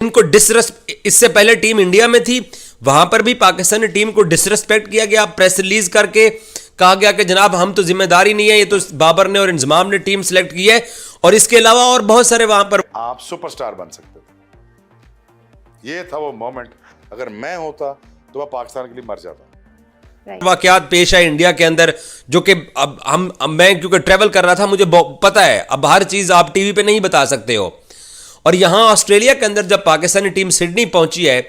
Team को इससे पहले टीम इंडिया में थी, वहां पर भी पाकिस्तानी टीम को डिसरिस्पेक्ट किया गया, प्रेस रिलीज करके कहा गया कि जनाब हम तो जिम्मेदारी नहीं है, ये तो बाबर ने और इंजमाम ने टीम सिलेक्ट की है, और इसके अलावा और बहुत सारे वहां पर आप सुपरस्टार बन सकते थे। ये था वो मोमेंट, अगर मैं होता तो मैं पाकिस्तान के लिए मर जाता। वाकयात पेश है इंडिया के अंदर, जो कि अब मैं क्योंकि ट्रेवल कर रहा था, मुझे पता है, अब हर चीज आप टीवी पे नहीं बता सकते हो। और यहां ऑस्ट्रेलिया के अंदर जब पाकिस्तानी टीम सिडनी पहुंची है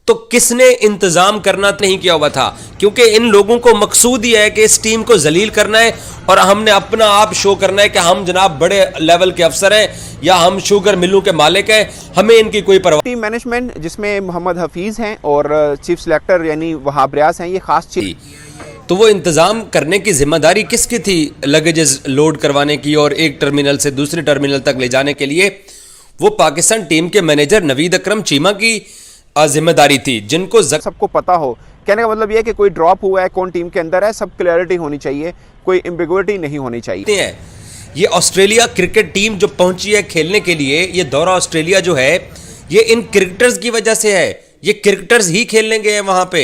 तो किसने इंतजाम करना नहीं किया हुआ था, क्योंकि इन लोगों को मकसूद ही है कि इस टीम को जलील करना है और हमने अपना आप शो करना है कि हम जनाब बड़े लेवल के अफसर हैं या हम शुगर मिलों के मालिक हैं, हमें इनकी कोई परवाह। टीम मैनेजमेंट जिसमें मोहम्मद हफीज हैं और चीफ सिलेक्टर यानी वहाब रियाज हैं, ये खास चीज, तो वो इंतजाम करने की जिम्मेदारी किसकी थी? लगेजेस लोड करवाने की और एक टर्मिनल से दूसरे टर्मिनल तक ले जाने के लिए वो पाकिस्तान टीम के मैनेजर नवीद अकरम चीमा की जिम्मेदारी थी, जिनको सबको पता हो। कहने का मतलब ये है कि कोई ड्रॉप हुआ है, कौन टीम के अंदर है, सब क्लैरिटी होनी चाहिए, कोई एम्बिगुइटी नहीं होनी चाहिए। ये ऑस्ट्रेलिया क्रिकेट टीम जो पहुंची है खेलने के लिए, ये दौरा ऑस्ट्रेलिया जो है ये इन क्रिकेटर्स की वजह से है, ये क्रिकेटर्स ही खेलने गए हैं वहां पे।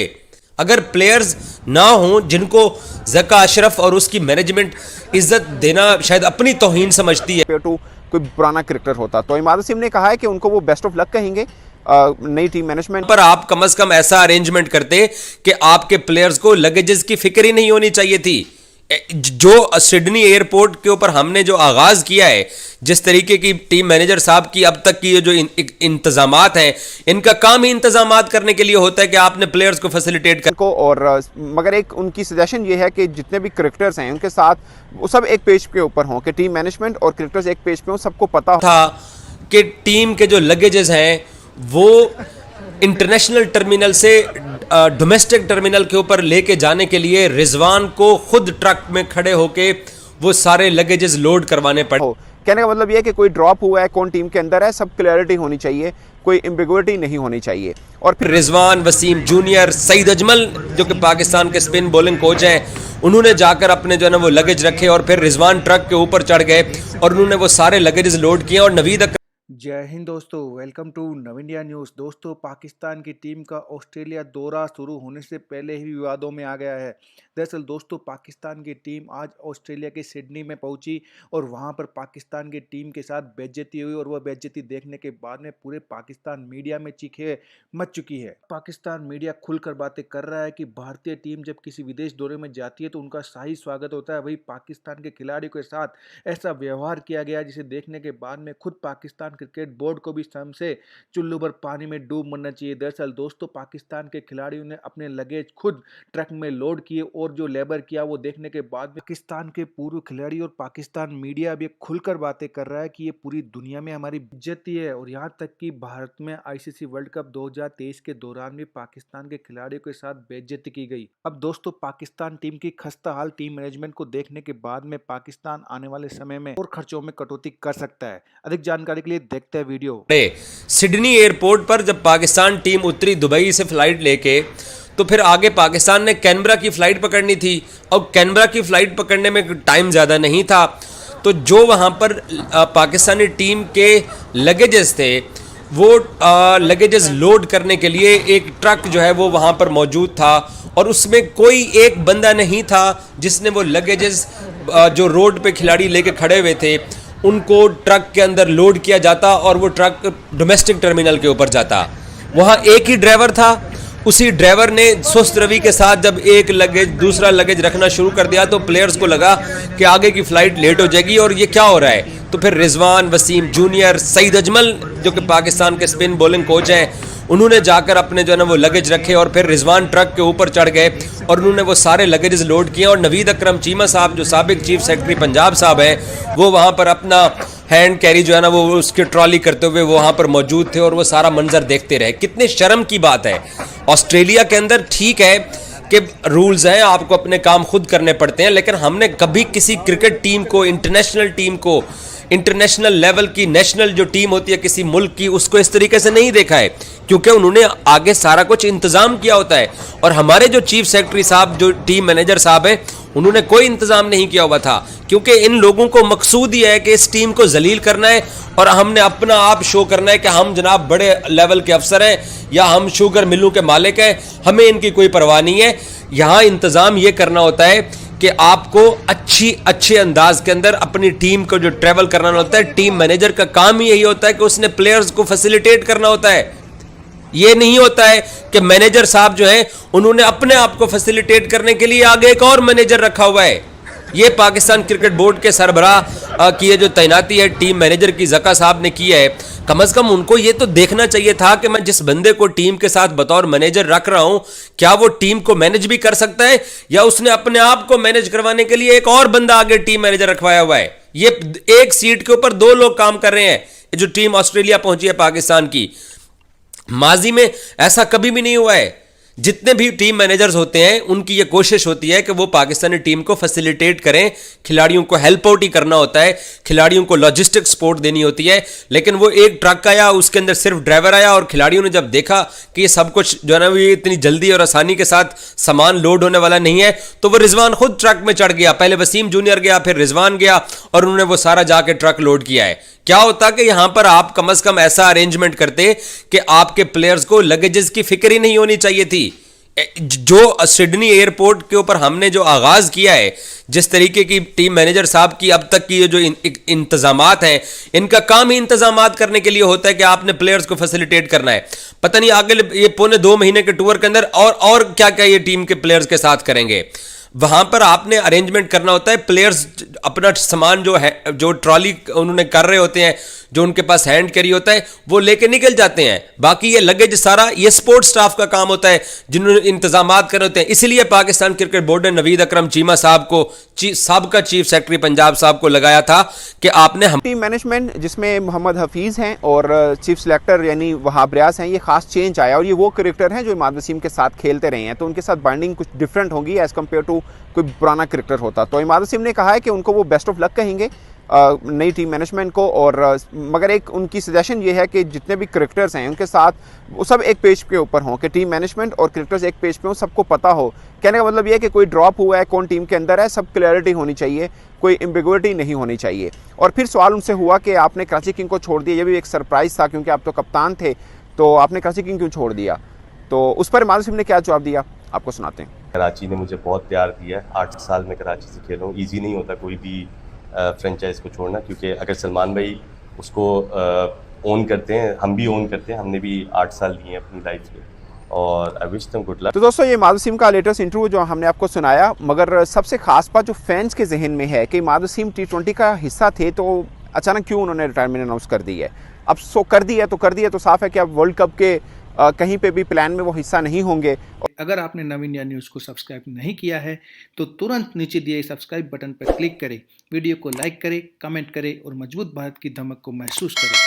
अगर प्लेयर्स ना हो जिनको ज़का अशरफ और उसकी मैनेजमेंट इज्जत देना शायद अपनी तौहीन समझती है, तो कोई पुराना क्रिकेटर होता तो इमाद वसीम ने कहा है कि उनको वो बेस्ट ऑफ लक कहेंगे नई टीम मैनेजमेंट पर। आप कम से कम ऐसा अरेंजमेंट करते कि आपके प्लेयर्स को लगेजेस की फिक्र ही नहीं होनी चाहिए थी। जो सिडनी एयरपोर्ट के ऊपर हमने जो आगाज किया है, जिस तरीके की टीम मैनेजर साहब की अब तक की जो इंतजामात हैं, इनका काम ही इंतजामात करने के लिए होता है कि आपने प्लेयर्स को फैसिलिटेट कर को। और मगर एक उनकी सजेशन ये है कि जितने भी क्रिकेटर्स हैं उनके साथ वो सब एक पेज के ऊपर हों, कि टीम मैनेजमेंट और क्रिकेटर्स एक पेज पे हों, सबको पता था कि टीम के जो लगेजेस हैं वो इंटरनेशनल टर्मिनल से डोमेस्टिक टर्मिनल के ऊपर लेके जाने के लिए रिजवान को खुद ट्रक में खड़े होके वो सारे लगेजेस लोड करवाने पड़े। कहने का मतलब ये है कि कोई ड्रॉप हुआ है, कौन टीम के अंदर है, सब क्लैरिटी होनी चाहिए, कोई एम्बिगुइटी नहीं होनी चाहिए। और फिर रिजवान वसीम जूनियर, सईद अजमल जो कि पाकिस्तान के स्पिन बॉलिंग कोच हैं, उन्होंने जाकर अपने जो है ना वो लगेज रखे और फिर रिजवान ट्रक के ऊपर चढ़ गए और उन्होंने वो सारे लगेजेस लोड किए। और नवीद जय हिंद दोस्तों, वेलकम टू नव इंडिया न्यूज़। दोस्तों, पाकिस्तान की टीम का ऑस्ट्रेलिया दौरा शुरू होने से पहले ही विवादों में आ गया है। दरअसल दोस्तों, पाकिस्तान की टीम आज ऑस्ट्रेलिया के सिडनी में पहुंची और वहां पर पाकिस्तान की टीम के साथ बेइज्जती हुई और वह बेइज्जती देखने के बाद में पूरे पाकिस्तान मीडिया में चीखें मच चुकी है। पाकिस्तान मीडिया खुलकर बातें कर रहा है कि भारतीय टीम जब किसी विदेश दौरे में जाती है तो उनका शाही स्वागत होता है, वही पाकिस्तान के खिलाड़ियों के साथ ऐसा व्यवहार किया गया जिसे देखने के बाद में खुद पाकिस्तान क्रिकेट बोर्ड को भी शर्म से चुल्लू भर पानी में डूब मरना चाहिए। दरअसल दोस्तों, पाकिस्तान के खिलाड़ियों ने अपने लगेज खुद ट्रक में लोड किए और जो लेबर किया वो देखने के बाद पाकिस्तान के पूर्व खिलाड़ी और पाकिस्तान मीडिया अभी खुलकर बातें कर रहा है कि ये पूरी दुनिया में हमारी इज्जती है। और यहाँ तक कि भारत में आईसीसी वर्ल्ड कप 2023 के दौरान भी पाकिस्तान के खिलाड़ियों के साथ बेइज्जती की गई। अब दोस्तों, पाकिस्तान टीम की खस्ता हाल टीम मैनेजमेंट को देखने के बाद में पाकिस्तान आने वाले समय में और खर्चों में कटौती कर सकता है। अधिक जानकारी के लिए देखते हैं वीडियो। सिडनी एयरपोर्ट पर जब पाकिस्तान टीम उतरी दुबई से फ्लाइट लेके, तो फिर आगे पाकिस्तान ने कैनबरा की फ्लाइट पकड़नी थी और कैनबरा की फ्लाइट पकड़ने में टाइम ज़्यादा नहीं था, तो जो वहाँ पर पाकिस्तानी टीम के लगेजेस थे वो लगेजेस लोड करने के लिए एक ट्रक जो है वो वहाँ पर मौजूद था और उसमें कोई एक बंदा नहीं था जिसने वो लगेजेस जो रोड पे खिलाड़ी लेके खड़े हुए थे उनको ट्रक के अंदर लोड किया जाता और वो ट्रक डोमेस्टिक टर्मिनल के ऊपर जाता। वहाँ एक ही ड्राइवर था, उसी ड्राइवर ने सुस्त रवि के साथ जब एक लगेज दूसरा लगेज रखना शुरू कर दिया तो प्लेयर्स को लगा कि आगे की फ्लाइट लेट हो जाएगी और ये क्या हो रहा है। तो फिर रिजवान वसीम जूनियर, सईद अजमल जो कि पाकिस्तान के स्पिन बॉलिंग कोच हैं, उन्होंने जाकर अपने जो है ना वो लगेज रखे और फिर रिजवान ट्रक के ऊपर चढ़ गए और उन्होंने वो सारे लगेजेस लोड किए। और नवीद अकरम चीमा साहब जो साबिक चीफ सेक्रेटरी पंजाब साहब हैं, वो वहाँ पर अपना हैंड कैरी जो है ना वो उसकी ट्रॉली करते हुए वो वहाँ पर मौजूद थे और वो सारा मंजर देखते रहे। कितने शर्म की बात है। ऑस्ट्रेलिया के अंदर ठीक है कि रूल्स हैं, आपको अपने काम खुद करने पड़ते हैं, लेकिन हमने कभी किसी क्रिकेट टीम को, इंटरनेशनल टीम को, इंटरनेशनल लेवल की नेशनल जो टीम होती है किसी मुल्क की, उसको इस तरीके से नहीं देखा है, क्योंकि उन्होंने आगे सारा कुछ इंतजाम किया होता है। और हमारे जो चीफ सेक्रेटरी साहब, जो टीम मैनेजर साहब हैं, उन्होंने कोई इंतजाम नहीं किया हुआ था, क्योंकि इन लोगों को मकसूद ही है कि इस टीम को जलील करना है और हमने अपना आप शो करना है कि हम जनाब बड़े लेवल के अफसर हैं या हम शुगर मिलों के मालिक हैं, हमें इनकी कोई परवाह नहीं है। यहाँ इंतजाम ये करना होता है कि आपको अच्छे अंदाज के अंदर अपनी टीम को जो ट्रेवल कराना होता है, टीम मैनेजर का काम ही यही होता है कि उसने प्लेयर्स को फैसिलिटेट करना होता है। ये नहीं होता है कि मैनेजर साहब जो हैं उन्होंने अपने आप को फैसिलिटेट करने के लिए आगे एक और मैनेजर रखा हुआ है। ये पाकिस्तान क्रिकेट बोर्ड के सरबराह की ये जो तैनाती है टीम मैनेजर की ज़का साहब ने की है, कम से कम उनको ये तो देखना चाहिए था कि मैं जिस बंदे को टीम के साथ बतौर मैनेजर रख रहा हूं, क्या वो टीम को मैनेज भी कर सकता है या उसने अपने आप को मैनेज करवाने के लिए एक और बंदा आगे टीम मैनेजर रखवाया हुआ है। ये एक सीट के ऊपर 2 लोग काम कर रहे हैं। जो टीम ऑस्ट्रेलिया पहुंची है पाकिस्तान की, माजी में ऐसा कभी भी नहीं हुआ है। जितने भी टीम मैनेजर्स होते हैं उनकी ये कोशिश होती है कि वो पाकिस्तानी टीम को फैसिलिटेट करें, खिलाड़ियों को हेल्प आउट ही करना होता है, खिलाड़ियों को लॉजिस्टिक सपोर्ट देनी होती है। लेकिन वो एक ट्रक आया, उसके अंदर सिर्फ ड्राइवर आया और खिलाड़ियों ने जब देखा कि ये सब कुछ जो है ना ये इतनी जल्दी और आसानी के साथ सामान लोड होने वाला नहीं है, तो वो रिजवान खुद ट्रक में चढ़ गया। पहले वसीम जूनियर गया, फिर रिजवान गया और उन्होंने वो सारा जाके ट्रक लोड किया है। क्या होता कि यहां पर आप कम से कम ऐसा अरेंजमेंट करते कि आपके प्लेयर्स को लगेजेस की फिक्र ही नहीं होनी चाहिए थी। जो सिडनी एयरपोर्ट के ऊपर हमने जो आगाज किया है, जिस तरीके की टीम मैनेजर साहब की अब तक की ये जो इंतजामात हैं, इनका काम ही इंतजामात करने के लिए होता है कि आपने प्लेयर्स को फैसिलिटेट करना है। पता नहीं आगे ये पौने 2 महीने के टूर के अंदर और क्या क्या ये टीम के प्लेयर्स के साथ करेंगे। वहां पर आपने अरेंजमेंट करना होता है। प्लेयर्स अपना सामान जो है, जो ट्रॉली उन्होंने कर रहे होते हैं, जो उनके पास हैंड कैरी होता है, वो लेके निकल जाते हैं। बाकी ये लगेज सारा ये स्पोर्ट्स स्टाफ का काम होता है, जिन्होंने इंतजामात करे होते हैं। इसलिए पाकिस्तान क्रिकेट बोर्ड ने नवीद अकरम चीमा साहब को, साबका चीफ सेक्रेटरी पंजाब साहब को लगाया था कि आपने टीम मैनेजमेंट जिसमें मोहम्मद हफीज़ हैं और चीफ सेलेक्टर यानी वहाब रियाज हैं, ये खास चेंज आया और ये वो क्रिकेटर हैं जो इमाद वसीम के साथ खेलते रहे हैं, तो उनके साथ बाइंडिंग कुछ डिफरेंट होगी एज़ कम्पेयर टू कोई पुराना क्रिकेटर होता। तो इमाद वसीम ने कहा है कि उनको वो बेस्ट ऑफ लक कहेंगे नई टीम मैनेजमेंट को, और मगर एक उनकी सजेशन ये है कि जितने भी क्रिकेटर्स हैं उनके साथ वो सब एक पेज के ऊपर हों, कि टीम मैनेजमेंट और क्रिकेटर्स एक पेज पे हों, सबको पता हो। कहने का मतलब ये है कि कोई ड्रॉप हुआ है, कौन टीम के अंदर है, सब क्लैरिटी होनी चाहिए, कोई एम्बिग्विटी नहीं होनी चाहिए। और फिर सवाल उनसे हुआ कि आपने कराची किंग को छोड़ दिया, ये भी एक सरप्राइज़ था क्योंकि आप तो कप्तान थे, तो आपने कराची किंग क्यों छोड़ दिया? तो उस पर इमाद वसीम ने क्या जवाब दिया, आपको सुनाते हैं। कराची ने मुझे बहुत प्यार दिया है। 8 साल में कराची से खेला हूँ। ईजी नहीं होता कोई भी फ्रेंचाइज को छोड़ना, क्योंकि अगर सलमान भाई उसको ओन करते हैं, हम भी ओन करते हैं। हमने भी 8 साल दिए हैं अपनी लाइफ में और I wish them good luck. तो दोस्तों ये इमाद वसीम का लेटेस्ट इंटरव्यू जो हमने आपको सुनाया, मगर सबसे खास बात जो फैंस के जहन में है कि इमाद वसीम T20 का हिस्सा थे, तो अचानक क्यों उन्होंने रिटायरमेंट अनाउंस कर दी है। अब कर दिया तो साफ है कि अब वर्ल्ड कप के कहीं पे भी प्लान में वो हिस्सा नहीं होंगे। अगर आपने नवीन इंडिया न्यूज़ को सब्सक्राइब नहीं किया है तो तुरंत नीचे दिए सब्सक्राइब बटन पर क्लिक करें, वीडियो को लाइक करें, कमेंट करें और मजबूत भारत की धमक को महसूस करें।